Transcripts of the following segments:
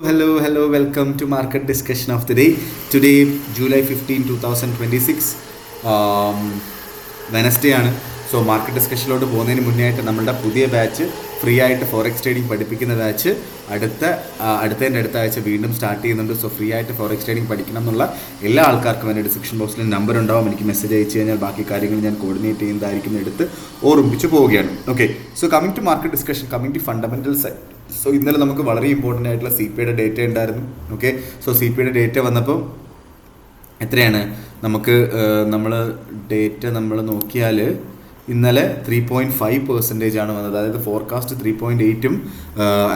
Hello, welcome to market discussion of the day. Today, July 15, 2026, Wednesday ആണ്. So market ഡിസ്കഷനിലോട്ട് പോകുന്നതിന് മുന്നേ ആയിട്ട് നമ്മളുടെ പുതിയ ബാച്ച് ഫ്രീ ആയിട്ട് ഫോറക്സ് ട്രേഡിംഗ് പഠിപ്പിക്കുന്ന ബാച്ച് അടുത്തതിൻ്റെ അടുത്ത ആഴ്ച വീണ്ടും സ്റ്റാർട്ട് ചെയ്യുന്നുണ്ട്. സോ ഫ്രീ ആയിട്ട് ഫോറക്സ് ട്രേഡിംഗ് പഠിക്കണം എന്നുള്ള എല്ലാ ആൾക്കാർക്കും എൻ്റെ ഡിസ്ക്രിപ്ഷൻ ബോക്സിൽ നമ്പർ ഉണ്ടാവും. എനിക്ക് മെസ്സേജ് അയച്ചു കഴിഞ്ഞാൽ ബാക്കി കാര്യങ്ങൾ ഞാൻ കോർഡിനേറ്റ് ചെയ്യുന്നതായിരിക്കും എടുത്ത് ഓർമ്മിച്ച് പോവുകയാണ്. Okay, so coming to market discussion, coming to fundamentals. So ഇന്നലെ നമുക്ക് വളരെ ഇമ്പോർട്ടൻ്റ് ആയിട്ടുള്ള CPIയുടെ ഡേറ്റ ഉണ്ടായിരുന്നു. ഓക്കെ, സോ CPIയുടെ ഡേറ്റ വന്നപ്പോൾ എത്രയാണ് നമുക്ക് നമ്മൾ ഡേറ്റ നമ്മൾ നോക്കിയാൽ ഇന്നലെ 3.5% ആണ് വന്നത്. അതായത് ഫോർകാസ്റ്റ് 3.8ഉം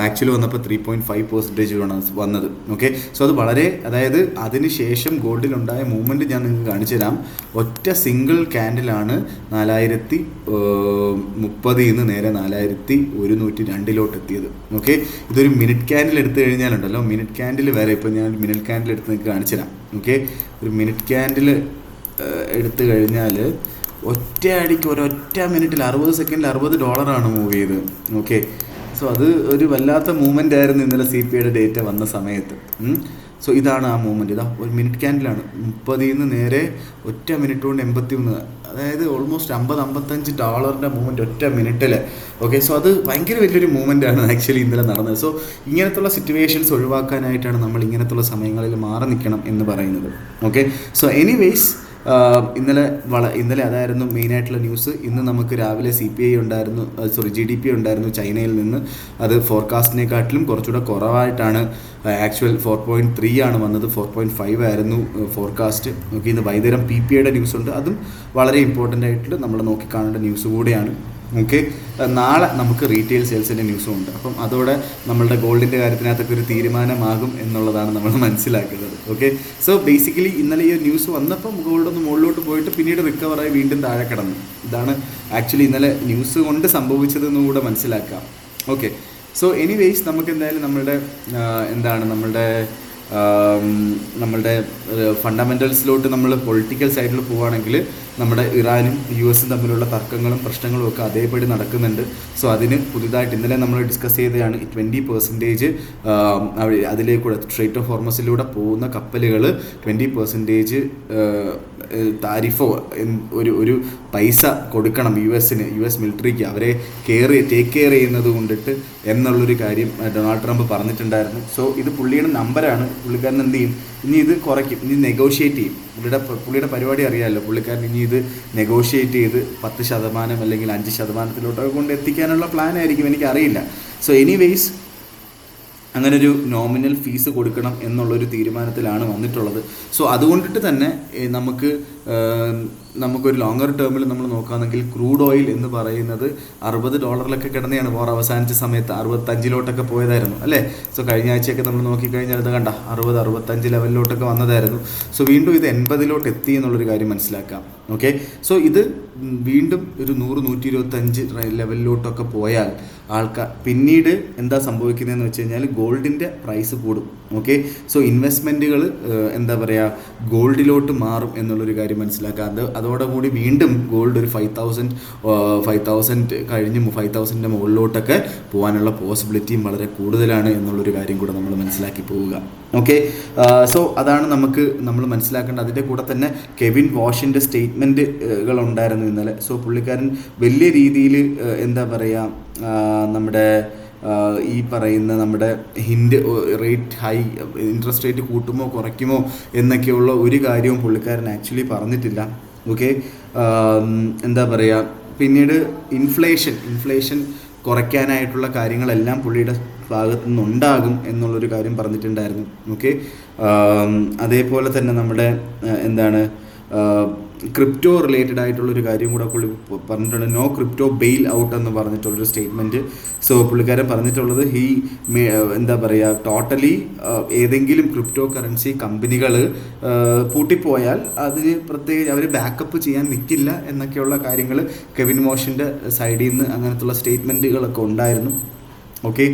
ആക്ച്വലി വന്നപ്പോൾ 3.5% വന്നത്. ഓക്കെ, സോ അത് വളരെ, അതായത് അതിന് ശേഷം ഗോൾഡിലുണ്ടായ മൂവ്മെൻറ്റ് ഞാൻ നിങ്ങൾക്ക് കാണിച്ചു തരാം. ഒറ്റ സിംഗിൾ ക്യാൻഡിലാണ് 4030 നിന്ന് നേരെ 4102 എത്തിയത്. ഓക്കെ, ഇതൊരു മിനിറ്റ് ക്യാൻഡിൽ എടുത്തു കഴിഞ്ഞാലുണ്ടല്ലോ, മിനിറ്റ് ക്യാൻഡിൽ വരെ ഇപ്പോൾ ഞാൻ മിനിറ്റ് ക്യാൻഡിൽ എടുത്ത് നിങ്ങൾക്ക് കാണിച്ചു തരാം. ഓക്കെ, ഒരു മിനിറ്റ് ക്യാൻഡിൽ എടുത്തു കഴിഞ്ഞാൽ ഒറ്റയടിക്ക് ഒരൊറ്റ മിനിറ്റിൽ 60 സെക്കൻഡിൽ $60 മൂവ് ചെയ്ത്. ഓക്കെ, സോ അത് ഒരു വല്ലാത്ത മൂവ്മെൻ്റ് ആയിരുന്നു ഇന്നലെ CPIയുടെ ഡേറ്റ വന്ന സമയത്ത്. സോ ഇതാണ് ആ മൂവ്മെൻറ്റ്. ഇതാ ഒരു മിനിറ്റ് ക്യാൻഡിലാണ് 30 നിന്ന് നേരെ ഒറ്റ മിനിറ്റ് കൊണ്ട് 81, അതായത് ഓൾമോസ്റ്റ് $50-55 മൂവ്മെൻറ്റ് ഒറ്റ മിനിറ്റിൽ. ഓക്കെ, സോ അത് ഭയങ്കര വലിയൊരു മൂവ്മെൻ്റ് ആണ് ആക്ച്വലി ഇന്നലെ നടന്നത്. സോ ഇങ്ങനത്തുള്ള സിറ്റുവേഷൻസ് ഒഴിവാക്കാനായിട്ടാണ് നമ്മൾ ഇങ്ങനത്തുള്ള സമയങ്ങളിൽ മാറി നിൽക്കണം എന്ന് പറയുന്നത്. ഓക്കെ, സോ എനിവേയ്സ് ഇന്നലെ അതായിരുന്നു മെയിനായിട്ടുള്ള ന്യൂസ്. ഇന്ന് നമുക്ക് രാവിലെ CPI ഉണ്ടായിരുന്നു, GDP ഉണ്ടായിരുന്നു ചൈനയിൽ നിന്ന്. അത് ഫോർകാസ്റ്റിനെക്കാട്ടിലും കുറച്ചുകൂടെ കുറവായിട്ടാണ്. ആക്ച്വൽ 4.3 ആണ് വന്നത്, 4.5 ആയിരുന്നു ഫോർകാസ്റ്റ്. ഓക്കെ, ഇന്ന് വൈകുന്നേരം PPIയുടെ ന്യൂസ് ഉണ്ട്, അതും വളരെ ഇമ്പോർട്ടൻ്റ് ആയിട്ട് നമ്മൾ നോക്കിക്കാണേണ്ട ന്യൂസ് കൂടെയാണ്. ഓക്കെ, നാളെ നമുക്ക് റീറ്റെയിൽ സെയിൽസിൻ്റെ ന്യൂസും ഉണ്ട്. അപ്പം അതോടെ നമ്മളുടെ ഗോൾഡിൻ്റെ കാര്യത്തിനകത്തൊക്കെ ഒരു തീരുമാനമാകും എന്നുള്ളതാണ് നമ്മൾ മനസ്സിലാക്കുന്നത്. ഓക്കെ, സോ ബേസിക്കലി ഇന്നലെ ഈ ന്യൂസ് വന്നപ്പം ഗോൾഡൊന്ന് മുകളിലോട്ട് പോയിട്ട് പിന്നീട് റിക്കവറായി വീണ്ടും താഴെ കിടന്നു. ഇതാണ് ആക്ച്വലി ഇന്നലെ ന്യൂസ് കൊണ്ട് സംഭവിച്ചതെന്ന് കൂടെ മനസ്സിലാക്കാം. ഓക്കെ, സോ എനിവേയ്സ് നമുക്ക് എന്തായാലും നമ്മളുടെ ഫണ്ടമെൻ്റൽസിലോട്ട് നമ്മൾ പൊളിറ്റിക്കൽ സൈഡിൽ പോവുകയാണെങ്കിൽ നമ്മുടെ ഇറാനും US തമ്മിലുള്ള തർക്കങ്ങളും പ്രശ്നങ്ങളും ഒക്കെ അതേപടി നടക്കുന്നുണ്ട്. സോ അതിന് പുതുതായിട്ട് ഇന്നലെ നമ്മൾ ഡിസ്കസ് ചെയ്തതാണ് 20% അതിലേക്കൂടെ സ്ട്രെയ്റ്റ് ഓഫ് ഹോർമസിലൂടെ പോകുന്ന കപ്പലുകൾ 20% താരിഫോ ഒരു പൈസ കൊടുക്കണം US മിലിറ്ററിക്ക്, അവരെ ടേക്ക് കെയർ ചെയ്യുന്നത് കൊണ്ടിട്ട് എന്നുള്ളൊരു കാര്യം ഡൊണാൾഡ് ട്രംപ് പറഞ്ഞിട്ടുണ്ടായിരുന്നു. സോ ഇത് പുള്ളിയുടെ നമ്പറാണ്. പുള്ളിക്കാരൻ എന്ത് ചെയ്യും, ഇനി ഇത് കുറയ്ക്കും, ഇനി നെഗോഷിയേറ്റ് ചെയ്യും. പുള്ളിയുടെ പരിപാടി അറിയാമല്ലോ. പുള്ളിക്കാരൻ ഇനി ഇത് നെഗോഷിയേറ്റ് ചെയ്ത് 10% അല്ലെങ്കിൽ 5% കൊണ്ട് എത്തിക്കാനുള്ള പ്ലാൻ ആയിരിക്കും, എനിക്കറിയില്ല. സോ എനിവേയ്സ് അങ്ങനൊരു നോമിനൽ ഫീസ് കൊടുക്കണം എന്നുള്ളൊരു തീരുമാനത്തിലാണ് വന്നിട്ടുള്ളത്. സോ അതുകൊണ്ടിട്ട് തന്നെ നമുക്കൊരു ലോങ്ങർ ടേമിൽ നമ്മൾ നോക്കുകയാണെങ്കിൽ ക്രൂഡ് ഓയിൽ എന്ന് പറയുന്നത് $60 കിടന്നെയാണ് വാർ അവസാനിച്ച സമയത്ത്. 65 പോയതായിരുന്നു അല്ലേ. സോ കഴിഞ്ഞ ആഴ്ചയൊക്കെ നമ്മൾ നോക്കിക്കഴിഞ്ഞാൽ ഇത് കണ്ട 60-65 ലെവലിലോട്ടൊക്കെ വന്നതായിരുന്നു. സോ വീണ്ടും ഇത് 80 എത്തി എന്നുള്ളൊരു കാര്യം മനസ്സിലാക്കാം. ഓക്കെ, സോ ഇത് വീണ്ടും ഒരു 100-125 ലെവലിലോട്ടൊക്കെ പോയാൽ പിന്നീട് എന്താ സംഭവിക്കുന്നതെന്ന് വെച്ച് കഴിഞ്ഞാൽ ഗോൾഡിൻ്റെ പ്രൈസ് കൂടും. ഓക്കെ, സോ ഇൻവെസ്റ്റ്മെൻറ്റുകൾ ഗോൾഡിലോട്ട് മാറും എന്നുള്ളൊരു കാര്യം മനസ്സിലാക്കാം. അതോടുകൂടി വീണ്ടും ഗോൾഡ് ഒരു 5,000 കഴിഞ്ഞ് 5,000 മുകളിലോട്ടൊക്കെ പോകാനുള്ള പോസിബിലിറ്റിയും വളരെ കൂടുതലാണ് എന്നുള്ളൊരു കാര്യം കൂടെ നമ്മൾ മനസ്സിലാക്കി പോവുക. ഓക്കെ, സോ അതാണ് നമ്മൾ മനസ്സിലാക്കേണ്ടത്. അതിൻ്റെ കൂടെ തന്നെ കെവിൻ വാഷിൻ്റെ സ്റ്റേറ്റ്മെൻറ്റുകൾ ഉണ്ടായിരുന്നു ഇന്നലെ. സോ പുള്ളിക്കാരൻ വലിയ രീതിയിൽ നമ്മുടെ ഈ പറയുന്ന നമ്മുടെ ഇൻട്രസ്റ്റ് റേറ്റ് കൂട്ടുമോ കുറയ്ക്കുമോ എന്നൊക്കെയുള്ള ഒരു കാര്യവും പുള്ളിക്കാരൻ ആക്ച്വലി പറഞ്ഞിട്ടില്ല. ഓക്കെ, പിന്നീട് ഇൻഫ്ലേഷൻ കുറയ്ക്കാനായിട്ടുള്ള കാര്യങ്ങളെല്ലാം പുള്ളിയുടെ ഭാഗത്തു നിന്നുണ്ടാകും എന്നുള്ളൊരു കാര്യം പറഞ്ഞിട്ടുണ്ടായിരുന്നു. ഓക്കെ, അതേപോലെ തന്നെ നമ്മുടെ ക്രിപ്റ്റോ റിലേറ്റഡ് ആയിട്ടുള്ളൊരു കാര്യം കൂടെ പുള്ളി പറഞ്ഞിട്ടുണ്ട്. നോ ക്രിപ്റ്റോ ബെയിൽ ഔട്ട് എന്ന് പറഞ്ഞിട്ടുള്ളൊരു സ്റ്റേറ്റ്മെൻറ്റ്. സോ പുള്ളിക്കാരൻ പറഞ്ഞിട്ടുള്ളത് ടോട്ടലി ഏതെങ്കിലും ക്രിപ്റ്റോ കറൻസി കമ്പനികൾ പൂട്ടിപ്പോയാൽ അതിന് പ്രത്യേകിച്ച് അവർ ബാക്കപ്പ് ചെയ്യാൻ നിൽക്കില്ല എന്നൊക്കെയുള്ള കാര്യങ്ങൾ കെവിൻ വാഷിൻ്റെ സൈഡിൽ നിന്ന് അങ്ങനത്തുള്ള സ്റ്റേറ്റ്മെൻറ്റുകളൊക്കെ ഉണ്ടായിരുന്നു. ഓക്കെ,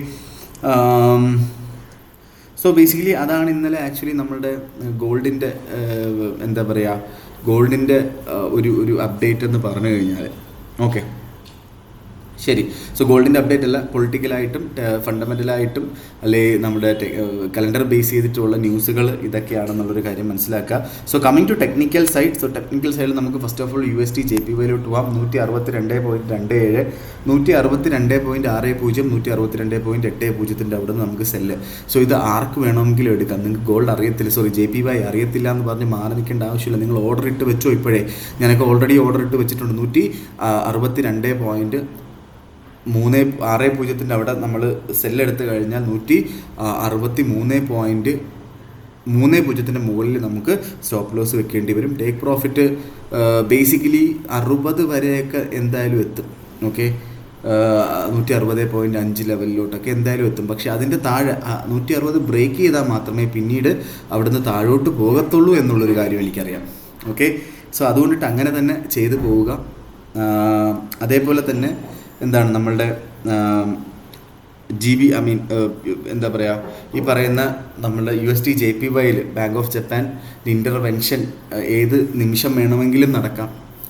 സോ ബേസിക്കലി അതാണ് ഇന്നലെ ആക്ച്വലി നമ്മളുടെ ഗോൾഡിൻ്റെ ഒരു അപ്ഡേറ്റ് എന്ന് പറഞ്ഞു കഴിഞ്ഞാൽ. ഓക്കെ, ശരി. സോ ഗോൾഡിൻ്റെ അപ്ഡേറ്റ് അല്ല, പൊളിറ്റിക്കലായിട്ടും ഫണ്ടമെൻ്റലായിട്ടും അല്ലെങ്കിൽ നമ്മുടെ കലണ്ടർ ബേസ് ചെയ്തിട്ടുള്ള ന്യൂസുകൾ ഇതൊക്കെയാണെന്നുള്ളൊരു കാര്യം മനസ്സിലാക്കുക. So coming to technical side, so technical സൈഡിൽ നമുക്ക് ഫസ്റ്റ് ഓഫ് ഓൾ USD JPYയിലോട്ട് പോകാം. 162.27, 162.60, 162.80 അവിടെ നിന്ന് നമുക്ക് സെല്ല്. സോ ഇത് ആർക്ക് വേണമെങ്കിലും എടുക്കാം. നിങ്ങൾക്ക് ഗോൾഡ് അറിയത്തില്ല, JPY അറിയത്തില്ല എന്ന് പറഞ്ഞ് മാറി നിൽക്കേണ്ട ആവശ്യമില്ല. നിങ്ങൾ ഓർഡർ ഇട്ട് വെച്ചോ. ഇപ്പോഴേ ഞാനൊക്കെ ഓൾറെഡി ഓർഡർ ഇട്ട് വെച്ചിട്ടുണ്ട്. 162.60 അവിടെ നമ്മൾ സെല്ലെടുത്ത് കഴിഞ്ഞാൽ 163.30 മുകളിൽ നമുക്ക് സ്റ്റോപ്പ് ലോസ് വെക്കേണ്ടി വരും. ടേക്ക് പ്രോഫിറ്റ് ബേസിക്കലി 60 വരെയൊക്കെ എന്തായാലും എത്തും. ഓക്കെ, 160.5 ലെവലിലോട്ടൊക്കെ എന്തായാലും എത്തും. പക്ഷേ അതിൻ്റെ താഴെ 160 ബ്രേക്ക് ചെയ്താൽ മാത്രമേ പിന്നീട് അവിടുന്ന് താഴോട്ട് പോകത്തുള്ളൂ എന്നുള്ളൊരു കാര്യം എനിക്കറിയാം. ഓക്കെ, സോ അതുകൊണ്ടിട്ട് അങ്ങനെ തന്നെ ചെയ്തു പോവുക. അതേപോലെ തന്നെ എന്താണ് നമ്മളുടെ എന്താ പറയുക, ഈ പറയുന്ന നമ്മളുടെ USD JPYയിൽ ബാങ്ക് ഓഫ് ജപ്പാൻ ഇൻ്റർവെൻഷൻ ഏത് നിമിഷം വേണമെങ്കിലും നടക്കാം.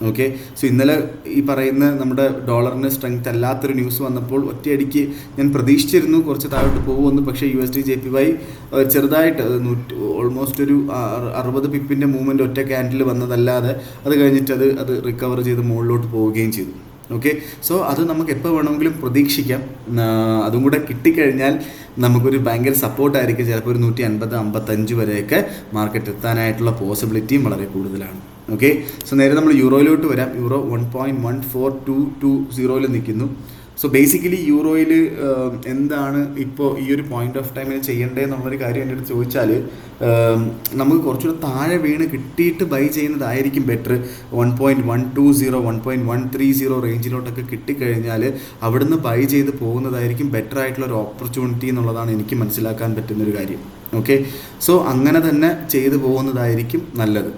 ഓക്കെ, സോ ഇന്നലെ ഈ പറയുന്ന നമ്മുടെ ഡോളറിന് സ്ട്രെങ്ത് അല്ലാത്തൊരു ന്യൂസ് വന്നപ്പോൾ ഒറ്റയടിക്ക് ഞാൻ പ്രതീക്ഷിച്ചിരുന്നു കുറച്ച് താഴോട്ട് പോകുമെന്ന്. പക്ഷേ USD JPY ചെറുതായിട്ട് ഓൾമോസ്റ്റ് ഒരു 60 പിപ്പിൻ്റെ മൂവ്മെൻറ്റ് ഒറ്റ ക്യാൻഡിൽ വന്നതല്ലാതെ അത് കഴിഞ്ഞിട്ട് അത് റിക്കവർ ചെയ്ത് മുകളിലോട്ട് പോവുകയും ചെയ്തു. ഓക്കെ, സോ അത് നമുക്ക് എപ്പോൾ വേണമെങ്കിലും പ്രതീക്ഷിക്കാം. അതും കൂടെ കിട്ടിക്കഴിഞ്ഞാൽ നമുക്കൊരു ഭയങ്കര സപ്പോർട്ടായിരിക്കും. ചിലപ്പോൾ ഒരു 150-55 വരെയൊക്കെ മാർക്കറ്റ് എത്താനായിട്ടുള്ള പോസിബിലിറ്റിയും വളരെ കൂടുതലാണ്. ഓക്കെ, സോ നേരെ നമ്മൾ യൂറോയിലോട്ട് വരാം. യൂറോ 1.14220 നിൽക്കുന്നു. സോ ബേസിക്കലി യൂറോയിൽ എന്താണ് ഇപ്പോൾ ഈ ഒരു പോയിന്റ് ഓഫ് ടൈമിൽ ചെയ്യേണ്ടതെന്നുള്ളൊരു കാര്യം എൻ്റെ അടുത്ത് ചോദിച്ചാൽ നമുക്ക് കുറച്ചുകൂടെ താഴെ വീണ് കിട്ടിയിട്ട് ബൈ ചെയ്യുന്നതായിരിക്കും ബെറ്റർ. 1.120 1.130 റേഞ്ചിലോട്ടൊക്കെ കിട്ടിക്കഴിഞ്ഞാൽ അവിടുന്ന് ബൈ ചെയ്ത് പോകുന്നതായിരിക്കും ബെറ്റർ ആയിട്ടുള്ളൊരു ഓപ്പർച്യൂണിറ്റി എന്നുള്ളതാണ് എനിക്ക് മനസ്സിലാക്കാൻ പറ്റുന്നൊരു കാര്യം. ഓക്കെ, സോ അങ്ങനെ തന്നെ ചെയ്തു പോകുന്നതായിരിക്കും നല്ലത്.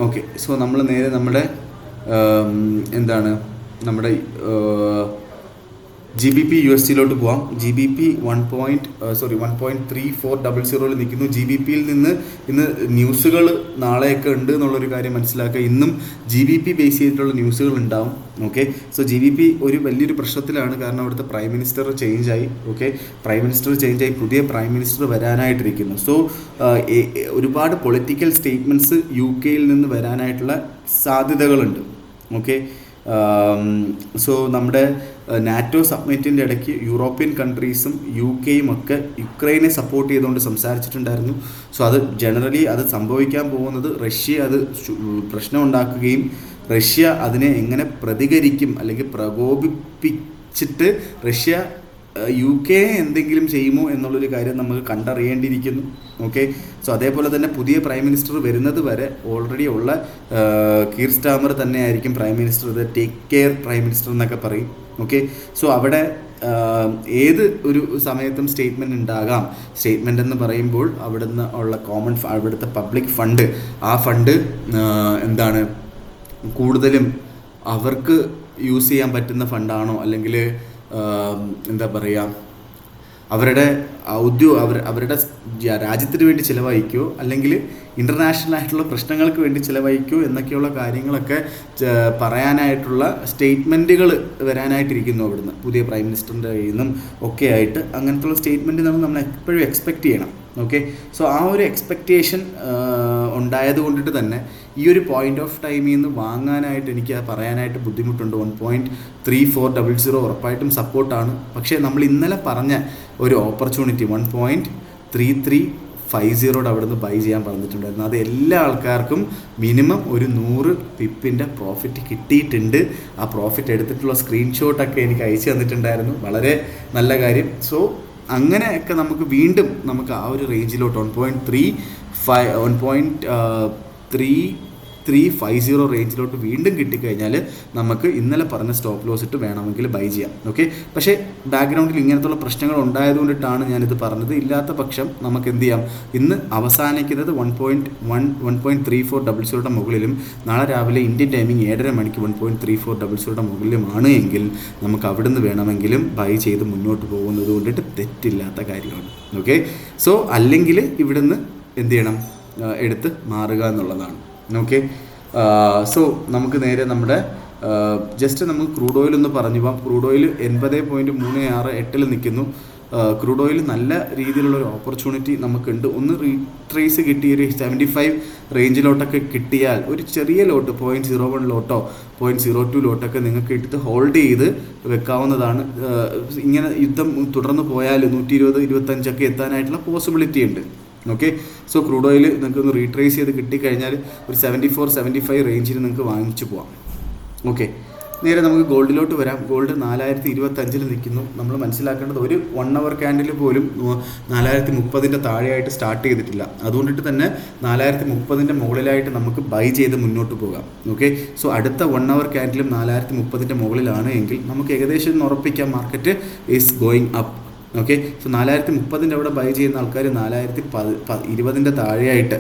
ഓക്കെ, സോ നമ്മൾ നേരെ നമ്മുടെ എന്താണ് നമ്മുടെ GBP USDയിലോട്ട് പോവാം. GBP 1.3400 നിൽക്കുന്നു. GBPയിൽ നിന്ന് ഇന്ന് ന്യൂസുകൾ നാളെയൊക്കെ ഉണ്ട് എന്നുള്ളൊരു കാര്യം മനസ്സിലാക്കുക. ഇന്നും GBP ബേസ് ചെയ്തിട്ടുള്ള ന്യൂസുകൾ ഉണ്ടാവും. ഓക്കെ, സോ GBP ഒരു വലിയൊരു പ്രശ്നത്തിലാണ്. കാരണം അവിടുത്തെ പ്രൈം മിനിസ്റ്റർ ചേഞ്ചായി. ഓക്കെ, പ്രൈം മിനിസ്റ്റർ ചേഞ്ചായി, പുതിയ പ്രൈം മിനിസ്റ്റർ വരാനായിട്ടിരിക്കുന്നു. സോ ഒരുപാട് പൊളിറ്റിക്കൽ സ്റ്റേറ്റ്മെൻറ്റ്സ് UKയിൽ നിന്ന് വരാനായിട്ടുള്ള സാധ്യതകളുണ്ട്. ഓക്കെ, സോ നമ്മുടെ നാറ്റോ സബ്മിറ്റിൻ്റെ ഇടയ്ക്ക് യൂറോപ്യൻ കൺട്രീസും UKയും ഒക്കെ യുക്രൈനെ സപ്പോർട്ട് ചെയ്തുകൊണ്ട് സംസാരിച്ചിട്ടുണ്ടായിരുന്നു. സോ അത് ജനറലി അത് സംഭവിക്കാൻ പോകുന്നത് റഷ്യ അത് പ്രശ്നം ഉണ്ടാക്കുകയും റഷ്യ അതിനെ എങ്ങനെ പ്രതികരിക്കും അല്ലെങ്കിൽ പ്രകോപിപ്പിച്ചിട്ട് റഷ്യ UK എന്തെങ്കിലും ചെയ്യുമോ എന്നുള്ളൊരു കാര്യം നമുക്ക് കണ്ടറിയേണ്ടിയിരിക്കുന്നു. ഓക്കെ, സോ അതേപോലെ തന്നെ പുതിയ പ്രൈം മിനിസ്റ്റർ വരുന്നത് വരെ ഓൾറെഡി ഉള്ള കീർ സ്റ്റാമർ തന്നെ ആയിരിക്കും പ്രൈം മിനിസ്റ്റർ. ഇത് ടേക്ക് കെയർ പ്രൈം മിനിസ്റ്റർ എന്നൊക്കെ പറയും. ഓക്കെ, സോ അവിടെ ഏത് ഒരു സമയത്തും സ്റ്റേറ്റ്മെൻറ്റ് ഉണ്ടാകാം. സ്റ്റേറ്റ്മെൻ്റ് എന്ന് പറയുമ്പോൾ അവിടുന്ന് ഉള്ള അവിടുത്തെ പബ്ലിക് ഫണ്ട്, ആ ഫണ്ട് എന്താണ് കൂടുതലും അവർക്ക് യൂസ് ചെയ്യാൻ പറ്റുന്ന ഫണ്ടാണോ അല്ലെങ്കിൽ എന്താ പറയുക അവരുടെ അവരുടെ രാജ്യത്തിന് വേണ്ടി ചിലവഴിക്കുമോ അല്ലെങ്കിൽ ഇൻ്റർനാഷണൽ ആയിട്ടുള്ള പ്രശ്നങ്ങൾക്ക് വേണ്ടി ചിലവഴിക്കുമോ എന്നൊക്കെയുള്ള കാര്യങ്ങളൊക്കെ പറയാനായിട്ടുള്ള സ്റ്റേറ്റ്മെൻറ്റുകൾ വരാനായിട്ടിരിക്കുന്നു അവിടുന്ന് പുതിയ പ്രൈം മിനിസ്റ്ററിൻ്റെ കയ്യിൽ നിന്നും ഒക്കെ ആയിട്ട്. അങ്ങനത്തുള്ള സ്റ്റേറ്റ്മെൻറ്റ് നമ്മൾ എപ്പോഴും എക്സ്പെക്റ്റ് ചെയ്യണം. ഓക്കെ, സോ ആ ഒരു എക്സ്പെക്റ്റേഷൻ ഉണ്ടായത് കൊണ്ടിട്ട് തന്നെ ഈ ഒരു പോയിന്റ് ഓഫ് ടൈമിൽ നിന്ന് വാങ്ങാനായിട്ട് എനിക്ക് പറയാനായിട്ട് ബുദ്ധിമുട്ടുണ്ട്. 1.3400 ഉറപ്പായിട്ടും സപ്പോർട്ടാണ്. പക്ഷേ നമ്മൾ ഇന്നലെ പറഞ്ഞ ഒരു ഓപ്പർച്യൂണിറ്റി 1.3350 അവിടെ നിന്ന് ബൈ ചെയ്യാൻ പറഞ്ഞിട്ടുണ്ടായിരുന്നു. അത് എല്ലാ ആൾക്കാർക്കും മിനിമം ഒരു 100 പിപ്പിൻ്റെ പ്രോഫിറ്റ് കിട്ടിയിട്ടുണ്ട്. ആ പ്രോഫിറ്റ് എടുത്തിട്ടുള്ള സ്ക്രീൻഷോട്ടൊക്കെ എനിക്ക് അയച്ചു തന്നിട്ടുണ്ടായിരുന്നു. വളരെ നല്ല കാര്യം. സോ അങ്ങനെയൊക്കെ നമുക്ക് വീണ്ടും നമുക്ക് ആ ഒരു റേഞ്ചിലോട്ട് 1.3350 റേഞ്ചിലോട്ട് വീണ്ടും കിട്ടിക്കഴിഞ്ഞാൽ നമുക്ക് ഇന്നലെ പറഞ്ഞ സ്റ്റോപ്പ് ലോസ് ഇട്ട് വേണമെങ്കിൽ ബൈ ചെയ്യാം. ഓക്കെ, പക്ഷേ ബാക്ക്ഗ്രൗണ്ടിൽ ഇങ്ങനത്തുള്ള പ്രശ്നങ്ങൾ ഉണ്ടായതുകൊണ്ടിട്ടാണ് ഞാനിത് പറഞ്ഞത്. ഇല്ലാത്ത പക്ഷം നമുക്ക് എന്ത് ചെയ്യാം, ഇന്ന് അവസാനിക്കുന്നത് 1.3400 മുകളിലും നാളെ രാവിലെ ഇന്ത്യൻ ടൈമിംഗ് 7:30 മണിക്ക് 1.3400 മുകളിലുമാണ് എങ്കിൽ നമുക്ക് അവിടുന്ന് വേണമെങ്കിലും ബൈ ചെയ്ത് മുന്നോട്ട് പോകുന്നത് കൊണ്ടിട്ട് തെറ്റില്ലാത്ത കാര്യമാണ്. ഓക്കെ, സോ അല്ലെങ്കിൽ ഇവിടുന്ന് എന്ത് ചെയ്യണം, എടുത്ത് മാറുക എന്നുള്ളതാണ്. ഓക്കെ, സോ നമുക്ക് നേരെ നമ്മുടെ ജസ്റ്റ് നമുക്ക് ക്രൂഡ് ഓയിൽ ഒന്ന് പറഞ്ഞു പോകാം. ക്രൂഡ് ഓയിൽ 80.36 നിൽക്കുന്നു. ക്രൂഡ് ഓയിൽ നല്ല രീതിയിലുള്ളൊരു ഓപ്പർച്യൂണിറ്റി നമുക്കുണ്ട്. ഒന്ന് റീട്രേസ് കിട്ടി ഒരു 75 റേഞ്ചിലോട്ടൊക്കെ കിട്ടിയാൽ ഒരു ചെറിയ ലോട്ട് 0.01 ലോട്ടോ 0.02 ലോട്ടൊക്കെ നിങ്ങൾക്ക് എടുത്ത് ഹോൾഡ് ചെയ്ത് വെക്കാവുന്നതാണ്. ഇങ്ങനെ യുദ്ധം തുടർന്ന് പോയാൽ 120-125 എത്താനായിട്ടുള്ള പോസിബിലിറ്റി ഉണ്ട്. ഓക്കെ, സോ ക്രൂഡ് ഓയിൽ നിങ്ങൾക്ക് ഒന്ന് റീട്രേസ് ചെയ്ത് കിട്ടിക്കഴിഞ്ഞാൽ ഒരു 74-75 റേഞ്ചിൽ നിങ്ങൾക്ക് വാങ്ങിച്ചു പോവാം. ഓക്കെ, നേരെ നമുക്ക് ഗോൾഡിലോട്ട് വരാം. ഗോൾഡ് 4025 നിൽക്കുന്നു. നമ്മൾ മനസ്സിലാക്കേണ്ടത് ഒരു 1 അവർ ക്യാൻഡിൽ പോലും 4030 താഴെയായിട്ട് സ്റ്റാർട്ട് ചെയ്തിട്ടില്ല. അതുകൊണ്ടിട്ട് തന്നെ 4030 മുകളിലായിട്ട് നമുക്ക് ബൈ ചെയ്ത് മുന്നോട്ട് പോകാം. ഓക്കെ, സോ അടുത്ത 1 അവർ ക്യാൻഡിലും 4030 മുകളിലാണ് എങ്കിൽ നമുക്ക് ഏകദേശം ഉറപ്പിക്കാം market is going up. Okay, so 4030 അവിടെ ബൈ ചെയ്യുന്ന ആൾക്കാർ 4020 താഴെയായിട്ട്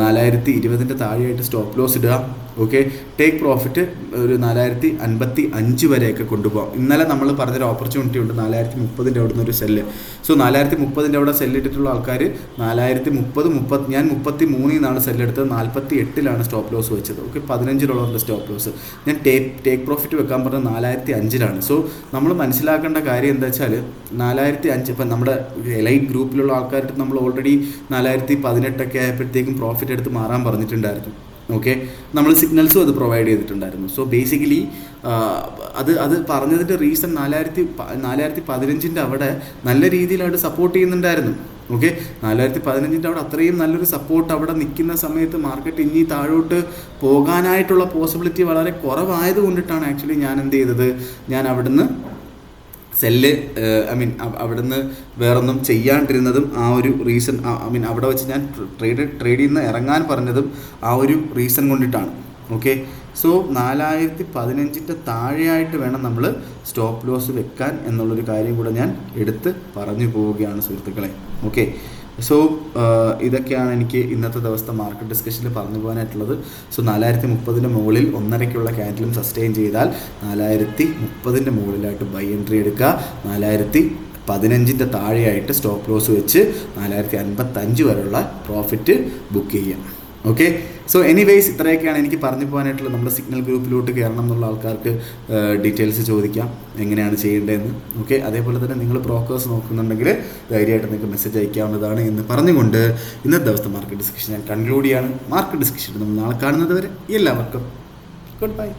4020 താഴെയായിട്ട് സ്റ്റോപ്പ് ലോസ് ഇടുക. ഓക്കെ, ടേക്ക് പ്രോഫിറ്റ് ഒരു 4055 വരെയൊക്കെ കൊണ്ടുപോകാം. ഇന്നലെ നമ്മൾ പറഞ്ഞൊരു ഓപ്പർച്യൂണിറ്റി ഉണ്ട് 4030 അവിടെ നിന്ന് ഒരു സെല്ല്. സോ 4030 അവിടെ സെല്ലിട്ടിട്ടുള്ള ആൾക്കാർ 4030 ഞാൻ 33 സെല്ലെടുത്തത്. 48 സ്റ്റോപ്പ് ലോസ് വെച്ചത്. Okay, $15 stop loss. ഞാൻ ടേക്ക് പ്രോഫിറ്റ് വെക്കാൻ പറഞ്ഞത് 4005. സോ നമ്മൾ മനസ്സിലാക്കേണ്ട കാര്യം എന്താ വെച്ചാൽ 4005 ഇപ്പം നമ്മുടെ എലൈറ്റ് ഗ്രൂപ്പിലുള്ള ആൾക്കാരുടെ നമ്മൾ ഓൾറെഡി 4018 ആയപ്പോഴത്തേക്കും പ്രോഫിറ്റ് എടുത്ത് മാറാൻ പറഞ്ഞിട്ടുണ്ടായിരുന്നു. ഓക്കെ, നമ്മൾ സിഗ്നൽസും അത് പ്രൊവൈഡ് ചെയ്തിട്ടുണ്ടായിരുന്നു. സോ ബേസിക്കലി അത് പറഞ്ഞതിൻ്റെ റീസൺ 4015 അവിടെ നല്ല രീതിയിലായിട്ട് സപ്പോർട്ട് ചെയ്യുന്നുണ്ടായിരുന്നു. ഓക്കെ, 4015 അവിടെ അത്രയും നല്ലൊരു സപ്പോർട്ട് അവിടെ നിൽക്കുന്ന സമയത്ത് മാർക്കറ്റ് ഇനി താഴോട്ട് പോകാനായിട്ടുള്ള പോസിബിലിറ്റി വളരെ കുറവായത് കൊണ്ടിട്ടാണ് ആക്ച്വലി ഞാൻ എന്ത് ചെയ്തത്, ഞാൻ അവിടുന്ന് സെല്ല് അവിടുന്ന് വേറൊന്നും ചെയ്യാണ്ടിരുന്നതും ആ ഒരു റീസൺ. അവിടെ വെച്ച് ഞാൻ ട്രേഡിൽ നിന്ന് ഇറങ്ങാൻ പറഞ്ഞതും ആ ഒരു റീസൺ കൊണ്ടിട്ടാണ്. ഓക്കെ, സോ 4015 താഴെയായിട്ട് വേണം നമ്മൾ സ്റ്റോപ്പ് ലോസ് വെക്കാൻ എന്നുള്ളൊരു കാര്യം കൂടെ ഞാൻ എടുത്ത് പറഞ്ഞു പോവുകയാണ് സുഹൃത്തുക്കളെ. ഓക്കെ, സോ ഇതൊക്കെയാണ് എനിക്ക് ഇന്നത്തെ ദിവസത്തെ മാർക്കറ്റ് ഡിസ്കഷനിൽ പറഞ്ഞു പോകാനായിട്ടുള്ളത്. സോ 4030 മുകളിൽ 1.5 ക്യാൻഡിലും സസ്റ്റെയിൻ ചെയ്താൽ 4030 മുകളിലായിട്ട് ബൈ എൻട്രി എടുക്കുക. 4015 താഴെയായിട്ട് സ്റ്റോപ്പ് ലോസ് വെച്ച് 4055 വരെയുള്ള പ്രോഫിറ്റ് ബുക്ക് ചെയ്യാം. ഓക്കെ, സോ എനിവേയ്സ് ഇത്രയൊക്കെയാണ് എനിക്ക് പറഞ്ഞു പോകാനായിട്ടുള്ളത്. നമ്മുടെ സിഗ്നൽ ഗ്രൂപ്പിലോട്ട് കയറണം എന്നുള്ള ആൾക്കാർക്ക് ഡീറ്റെയിൽസ് ചോദിക്കാം എങ്ങനെയാണ് ചെയ്യേണ്ടതെന്ന്. ഓക്കെ, അതേപോലെ തന്നെ നിങ്ങൾ ബ്രോക്കേഴ്സ് നോക്കുന്നുണ്ടെങ്കിൽ ധൈര്യമായിട്ട് നിങ്ങൾക്ക് മെസ്സേജ് അയക്കാവുന്നതാണ് എന്ന് പറഞ്ഞുകൊണ്ട് ഇന്നത്തെ ദിവസത്തെ മാർക്കറ്റ് ഡിസ്കഷൻ ഞാൻ കൺക്ലൂഡ് ചെയ്യാണ്. മാർക്കറ്റ് ഡിസ്കഷൻ നമ്മൾ നാളെ കാണുന്നത് വരെ എല്ലാവർക്കും ഗുഡ് ബൈ.